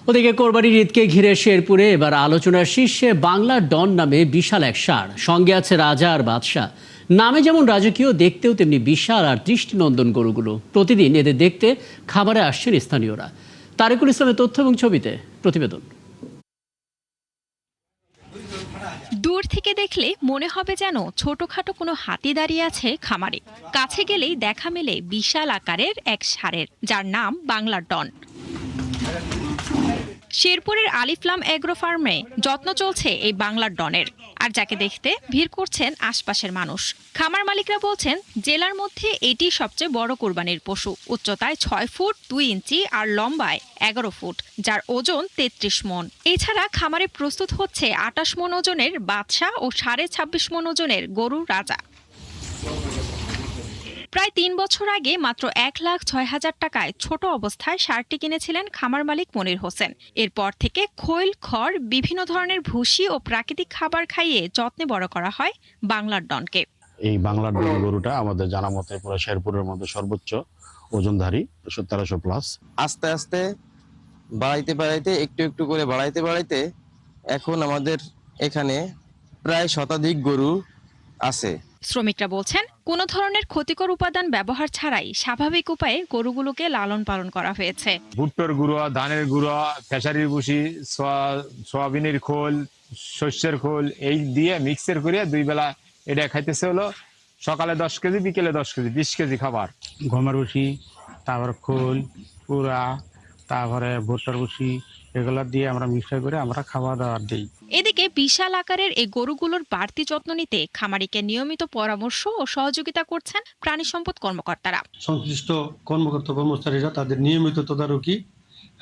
ওদিকে কোরবানির ঈদকে ঘিরে শেরপুরে এবার আলোচনার শীর্ষে বাংলা ডন নামে বিশাল এক ষাঁড়, সঙ্গে আছে রাজা আর বাদশাহ। নামে যেমন রাজকীয়, দেখতেও তেমনি বিশাল আর দৃষ্টিনন্দন গরুগুলো। প্রতিদিন এদের দেখতে খামারে আসছেন স্থানীয়রা। তারেকুল ইসলামের তথ্য এবং ছবিতে প্রতিবেদন। দূর থেকে দেখলে মনে হবে যেন ছোটখাটো কোনো হাতি দাঁড়িয়ে আছে খামারে। কাছে গেলেই দেখা মেলে বিশাল আকারের এক ষাঁড়ের, যার নাম বাংলা ডন। শেরপুরের আলিফলাম এগ্রো ফার্মে যত্ন চলছে এই বাংলার ডনের, আর যাকে দেখতে ভিড় করছেন আশপাশের মানুষ। খামার মালিকরা বলছেন, জেলার মধ্যে এটি সবচেয়ে বড় কোরবানির পশু। উচ্চতায় 6 ফুট 2 ইঞ্চি আর লম্বায় 11 ফুট, যার ওজন 33 মন। এছাড়া খামারে প্রস্তুত হচ্ছে 28 মন ওজনের বাদশা ও 26.5 মন ওজনের গরু রাজা। প্রায় 3 বছর আগে মাত্র 1,06,000 টাকায় ছোট অবস্থায় ষাঁড়টি কিনেছিলেন খামার মালিক মনির হোসেন। এরপর থেকে খৈল, খড়, বিভিন্ন ধরনের ভুসি ও প্রাকৃতিক খাবার খাইয়ে যত্নে বড় করা হয় বাংলার ডনকে। এই বাংলার ডন গরুটা আমাদের জানা মতে পুরো শেরপুরের মধ্যে সর্বোচ্চ ওজনধারী, 1300 প্লাস। আস্তে আস্তে বাড়াইতে একটু একটু করে বাড়াইতে এখন আমাদের এখানে প্রায় শতাধিক গরু আছে। শ্রমিকরা বলছেন, কোনো ধরনের ক্ষতিকর উপাদান ব্যবহার ছাড়াই স্বাভাবিক উপায়ে গরুগুলোকে লালন পালন করা হয়েছে। ভুট্টার গুঁড়ো, ধানের গুঁড়ো, খেসারির ভুসি, সোয়াবিনের খোল, শস্যের খোল, এই দিয়ে মিক্সার করে 2 বেলা এটা খাইতেছে। হলো সকালে 10 কেজি, বিকেলে 10 কেজি, 20 কেজি খাবার। গমের ভুসি, তারপর খোল, পুরা, তারপরে ভুট্টার ভুসি, এগুলো দিয়ে আমরা মিক্সার করে আমরা খাওয়া দাওয়া দিই। এদিকে বিশাল আকারের এই গরুগুলোর বাড়তি যত্ন নিতে খামারিকে নিয়মিত পরামর্শ ও সহযোগিতা করছেন প্রাণী সম্পদ কর্মকর্তারা। সংশ্লিষ্ট কর্মকর্তা কর্মচারীরা তাদের নিয়মিত তদারকি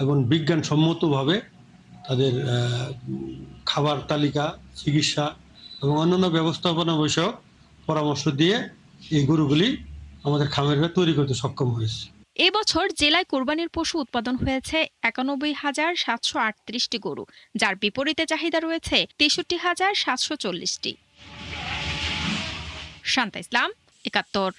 এবং বিজ্ঞানসম্মতভাবে তাদের খাবার তালিকা, চিকিৎসা এবং অন্যান্য ব্যবস্থাপনা বিষয়ক পরামর্শ দিয়ে এই গরুগুলি আমাদের খামারিরা তৈরি করতে সক্ষম হয়েছে। এবছর জেলায় কোরবানির পশু উৎপাদন হয়েছে 91,738টি গরু, যার বিপরীতে চাহিদা রয়েছে 63,740টি। শান্তা ইসলাম, ৭১।